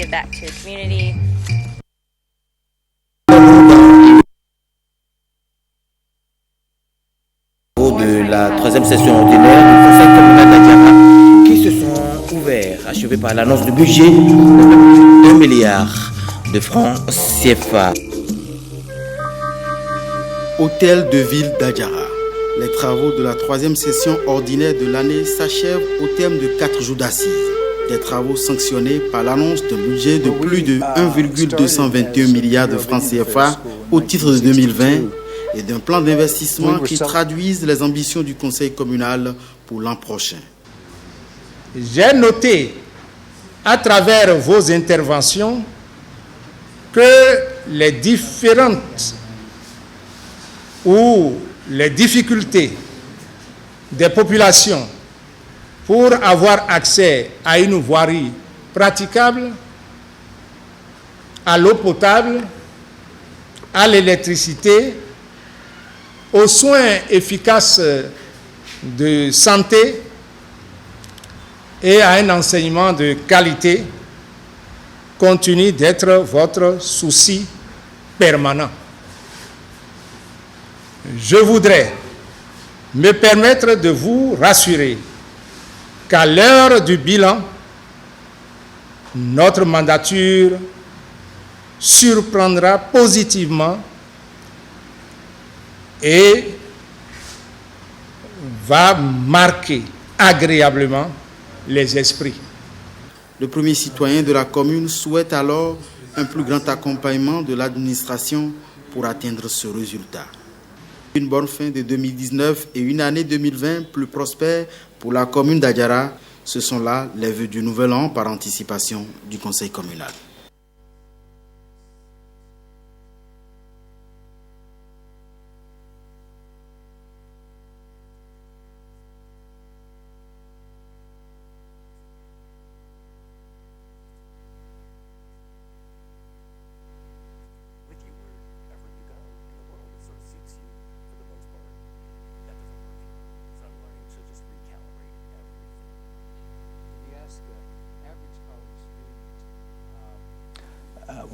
give back to the community. De la troisième session ordinaire du Conseil communal d'Adiara qui se sont ouverts, achevés par l'annonce du budget de 1 milliard de francs CFA. Hôtel de ville d'Adiara. Les travaux de la troisième session ordinaire de l'année s'achèvent au terme de 4 jours d'assises. Des travaux sanctionnés par l'annonce d'un budget de plus de 1,221 milliard de francs CFA au titre de 2020 et d'un plan d'investissement qui traduise les ambitions du Conseil communal pour l'an prochain. J'ai noté à travers vos interventions que les différentes ou les difficultés des populations pour avoir accès à une voirie praticable, à l'eau potable, à l'électricité, aux soins efficaces de santé et à un enseignement de qualité continue d'être votre souci permanent. Je voudrais me permettre de vous rassurer qu'à l'heure du bilan, notre mandature surprendra positivement et va marquer agréablement les esprits. Le premier citoyen de la commune souhaite alors un plus grand accompagnement de l'administration pour atteindre ce résultat. Une bonne fin de 2019 et une année 2020 plus prospère pour la commune d'Adiara, ce sont là les vœux du nouvel an par anticipation du Conseil communal.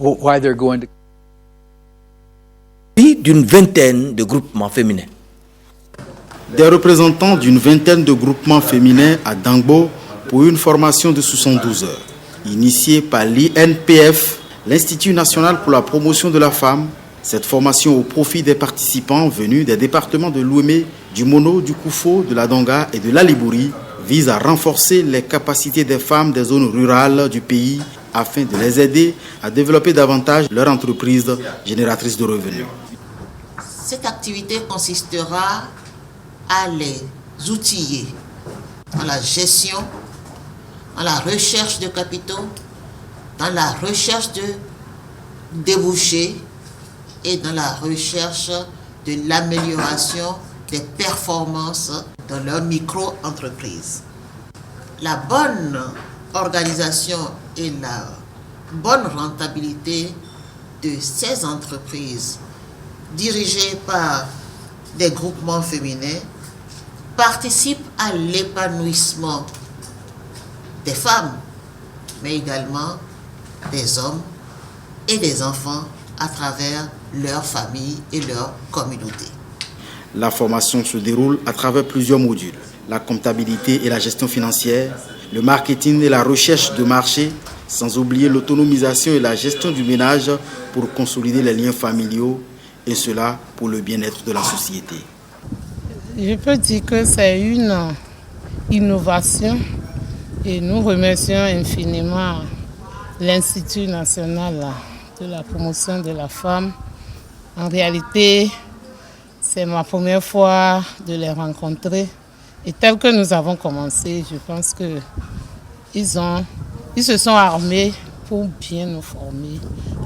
Why they're going to... D'une vingtaine de groupements féminins. Des représentants d'une vingtaine de groupements féminins à Dangbo pour une formation de 72 heures. Initiée par l'INPF, l'Institut national pour la promotion de la femme, cette formation au profit des participants venus des départements de l'Ouémé, du Mono, du Koufo, de la Donga et de l'Alibouri vise à renforcer les capacités des femmes des zones rurales du pays afin de les aider à développer davantage leur entreprise génératrice de revenus. Cette activité consistera à les outiller dans la gestion, dans la recherche de capitaux, dans la recherche de débouchés et dans la recherche de l'amélioration des performances dans leur micro-entreprise. La bonne organisation et la bonne rentabilité de ces entreprises dirigées par des groupements féminins participent à l'épanouissement des femmes, mais également des hommes et des enfants à travers leur famille et leur communauté. La formation se déroule à travers plusieurs modules. La comptabilité et la gestion financière, le marketing et la recherche de marché, sans oublier l'autonomisation et la gestion du ménage pour consolider les liens familiaux, et cela pour le bien-être de la société. Je peux dire que c'est une innovation et nous remercions infiniment l'Institut national de la promotion de la femme. En réalité, c'est ma première fois de les rencontrer. Et tel que nous avons commencé, je pense qu'ils se sont armés pour bien nous former,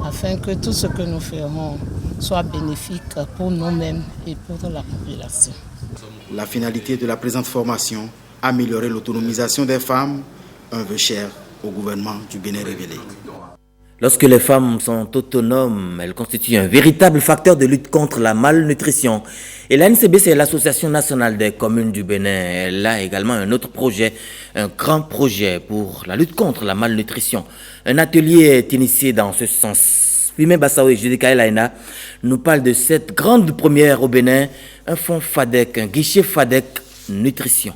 afin que tout ce que nous ferons soit bénéfique pour nous-mêmes et pour la population. La finalité de la présente formation, améliorer l'autonomisation des femmes, un vœu cher au gouvernement du Bénin révélé. Lorsque les femmes sont autonomes, elles constituent un véritable facteur de lutte contre la malnutrition. Et l'ANCB, c'est l'Association nationale des communes du Bénin. Elle a également un autre projet, un grand projet pour la lutte contre la malnutrition. Un atelier est initié dans ce sens. Pimé Bassao et Judika Elaina nous parlent de cette grande première au Bénin, un fonds FADEC, un guichet FADEC Nutrition.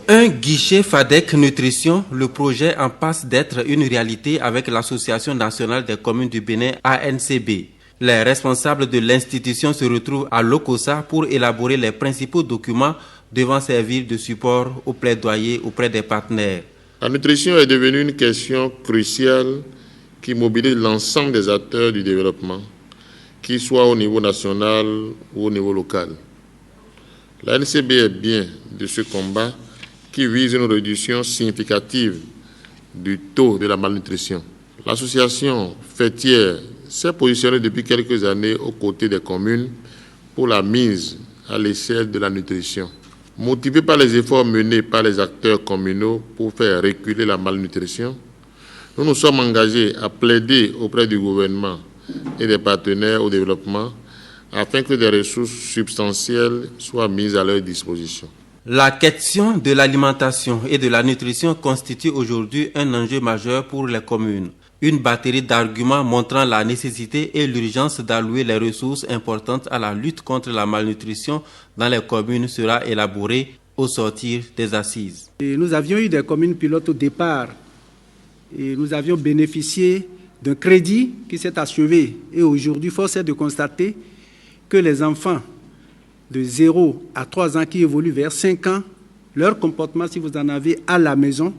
Un guichet FADEC Nutrition, le projet en passe d'être une réalité avec l'Association nationale des communes du Bénin, ANCB. Les responsables de l'institution se retrouvent à l'OCOSA pour élaborer les principaux documents devant servir de support au plaidoyer auprès des partenaires. La nutrition est devenue une question cruciale qui mobilise l'ensemble des acteurs du développement, qu'ils soient au niveau national ou au niveau local. La NCB est bien de ce combat qui vise une réduction significative du taux de la malnutrition. L'association fêtière s'est positionnée depuis quelques années aux côtés des communes pour la mise à l'échelle de la nutrition. Motivée par les efforts menés par les acteurs communaux pour faire reculer la malnutrition, nous nous sommes engagés à plaider auprès du gouvernement et des partenaires au développement afin que des ressources substantielles soient mises à leur disposition. La question de l'alimentation et de la nutrition constitue aujourd'hui un enjeu majeur pour les communes. Une batterie d'arguments montrant la nécessité et l'urgence d'allouer les ressources importantes à la lutte contre la malnutrition dans les communes sera élaborée au sortir des assises. Et nous avions eu des communes pilotes au départ et nous avions bénéficié d'un crédit qui s'est achevé. Et aujourd'hui, force est de constater que les enfants de 0 à 3 ans qui évoluent vers 5 ans, leur comportement, si vous en avez à la maison,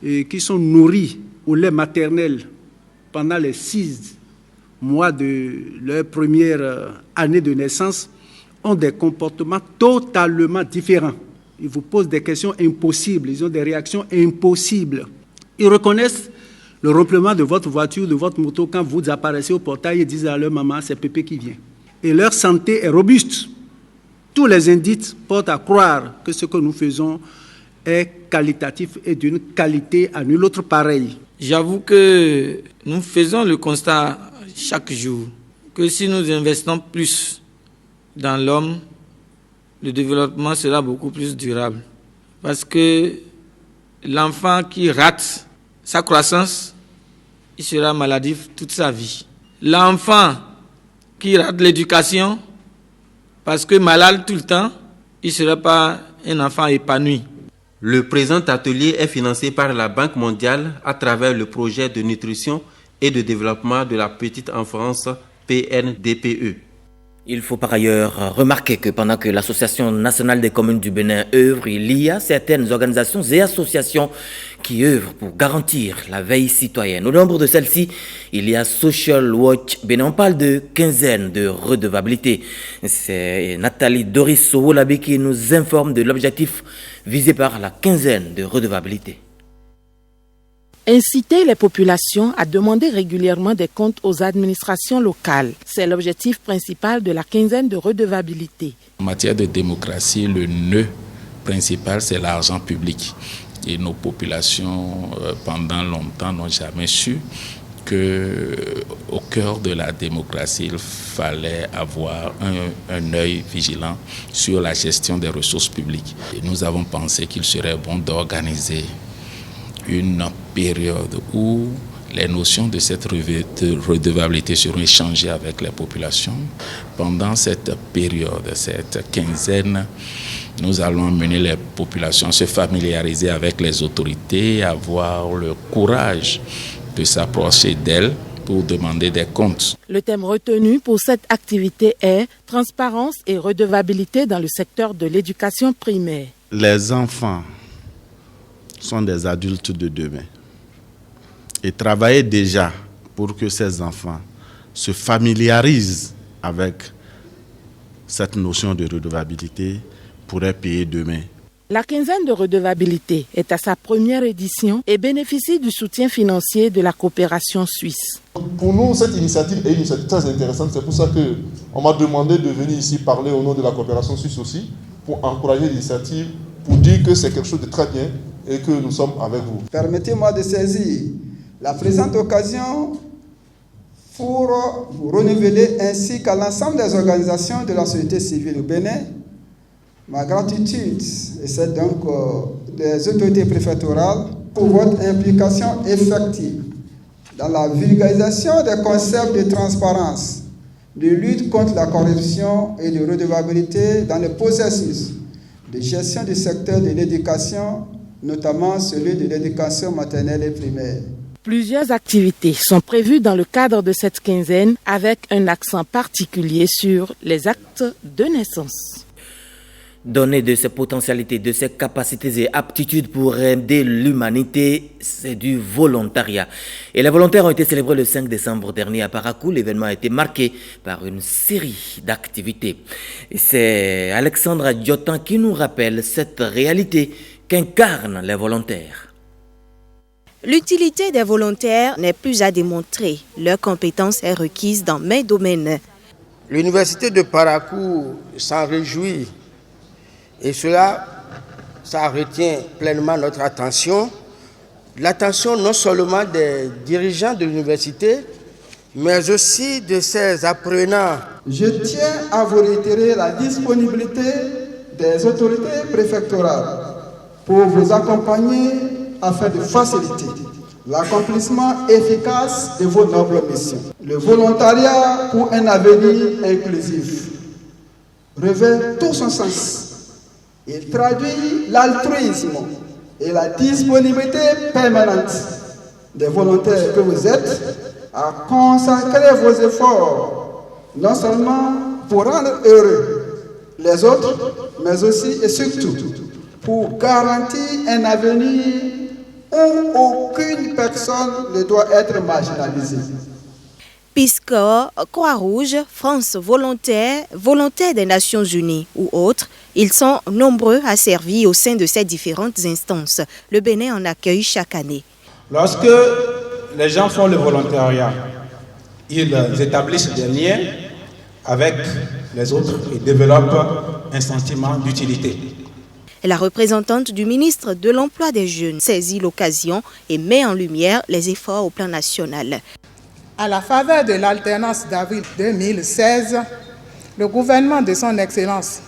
et qui sont nourris au lait maternel pendant les 6 mois de leur première année de naissance, ont des comportements totalement différents. Ils vous posent des questions impossibles, ils ont des réactions impossibles. Ils reconnaissent le ronflement de votre voiture, de votre moto, quand vous apparaissez au portail et disent à leur maman, c'est Pépé qui vient. Et leur santé est robuste. Tous les indices portent à croire que ce que nous faisons est qualitatif et d'une qualité à nulle autre pareille. J'avoue que nous faisons le constat chaque jour que si nous investissons plus dans l'homme, le développement sera beaucoup plus durable. Parce que l'enfant qui rate sa croissance, il sera maladif toute sa vie. L'enfant qui rate l'éducation, parce que malade tout le temps, il ne sera pas un enfant épanoui. Le présent atelier est financé par la Banque mondiale à travers le projet de nutrition et de développement de la petite enfance PNDPE. Il faut par ailleurs remarquer que pendant que l'Association nationale des communes du Bénin œuvre, il y a certaines organisations et associations qui œuvrent pour garantir la veille citoyenne. Au nombre de celles-ci, il y a Social Watch Bénin. On parle de quinzaine de redevabilité. C'est Nathalie Doris Sowolabi qui nous informe de l'objectif visé par la quinzaine de redevabilité. Inciter les populations à demander régulièrement des comptes aux administrations locales. C'est l'objectif principal de la quinzaine de redevabilité. En matière de démocratie, le nœud principal, c'est l'argent public. Et nos populations, pendant longtemps, n'ont jamais su qu'au cœur de la démocratie, il fallait avoir un œil vigilant sur la gestion des ressources publiques. Et nous avons pensé qu'il serait bon d'organiser une période où les notions de cette redevabilité seront échangées avec les populations. Pendant cette période, cette quinzaine, nous allons amener les populations à se familiariser avec les autorités, avoir le courage de s'approcher d'elles pour demander des comptes. Le thème retenu pour cette activité est « Transparence et redevabilité dans le secteur de l'éducation primaire ». Les enfants sont des adultes de demain. Et travailler déjà pour que ces enfants se familiarisent avec cette notion de redevabilité pourrait payer demain. La quinzaine de redevabilité est à sa première édition et bénéficie du soutien financier de la coopération suisse. Pour nous, cette initiative est une initiative très intéressante. C'est pour ça qu'on m'a demandé de venir ici parler au nom de la coopération suisse aussi, pour encourager l'initiative, pour dire que c'est quelque chose de très bien et que nous sommes avec vous. Permettez-moi de saisir La présente occasion pour vous renouveler ainsi qu'à l'ensemble des organisations de la société civile au Bénin ma gratitude, et c'est donc des autorités préfectorales, pour votre implication effective dans la vulgarisation des concepts de transparence, de lutte contre la corruption et de redevabilité dans le processus de gestion du secteur de l'éducation, notamment celui de l'éducation maternelle et primaire. Plusieurs activités sont prévues dans le cadre de cette quinzaine avec un accent particulier sur les actes de naissance. Donner de ses potentialités, de ses capacités et aptitudes pour aider l'humanité, c'est du volontariat. Et les volontaires ont été célébrés le 5 décembre dernier à Parakou. L'événement a été marqué par une série d'activités. Et c'est Alexandra Diotan qui nous rappelle cette réalité qu'incarnent les volontaires. L'utilité des volontaires n'est plus à démontrer. Leur compétence est requise dans maints domaines. L'université de Parakou s'en réjouit. Et cela, ça retient pleinement notre attention. L'attention non seulement des dirigeants de l'université, mais aussi de ses apprenants. Je tiens à vous réitérer la disponibilité des autorités préfectorales pour vous accompagner afin de faciliter l'accomplissement efficace de vos nobles missions. Le volontariat pour un avenir inclusif revêt tout son sens. Il traduit l'altruisme et la disponibilité permanente des volontaires que vous êtes à consacrer vos efforts, non seulement pour rendre heureux les autres, mais aussi et surtout pour garantir un avenir où aucune personne ne doit être marginalisée. Peace Corps, Croix-Rouge, France Volontaire, Volontaires des Nations Unies ou autres, ils sont nombreux à servir au sein de ces différentes instances. Le Bénin en accueille chaque année. Lorsque les gens font le volontariat, ils établissent des liens avec les autres et développent un sentiment d'utilité. La représentante du ministre de l'Emploi des Jeunes saisit l'occasion et met en lumière les efforts au plan national. À la faveur de l'alternance d'avril 2016, le gouvernement de son Excellence,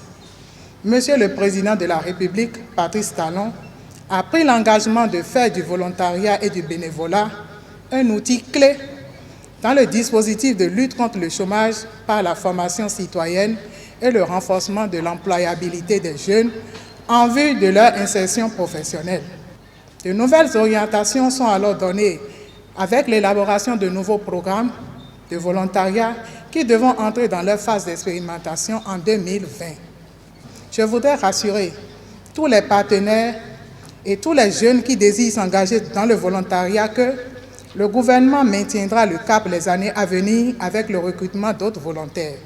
Monsieur le Président de la République, Patrice Talon, a pris l'engagement de faire du volontariat et du bénévolat un outil clé dans le dispositif de lutte contre le chômage par la formation citoyenne et le renforcement de l'employabilité des jeunes en vue de leur insertion professionnelle. De nouvelles orientations sont alors données avec l'élaboration de nouveaux programmes de volontariat qui devront entrer dans leur phase d'expérimentation en 2020. Je voudrais rassurer tous les partenaires et tous les jeunes qui désirent s'engager dans le volontariat que le gouvernement maintiendra le cap les années à venir avec le recrutement d'autres volontaires.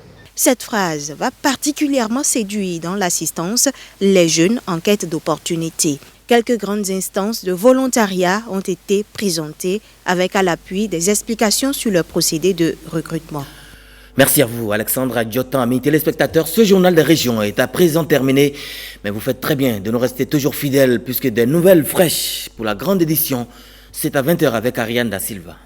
Cette phrase va particulièrement séduire dans l'assistance les jeunes en quête d'opportunités. Quelques grandes instances de volontariat ont été présentées avec à l'appui des explications sur le procédé de recrutement. Merci à vous, Alexandra Diotan. Amis téléspectateurs, ce journal des régions est à présent terminé. Mais vous faites très bien de nous rester toujours fidèles puisque des nouvelles fraîches pour la grande édition, c'est à 20h avec Ariane Da Silva.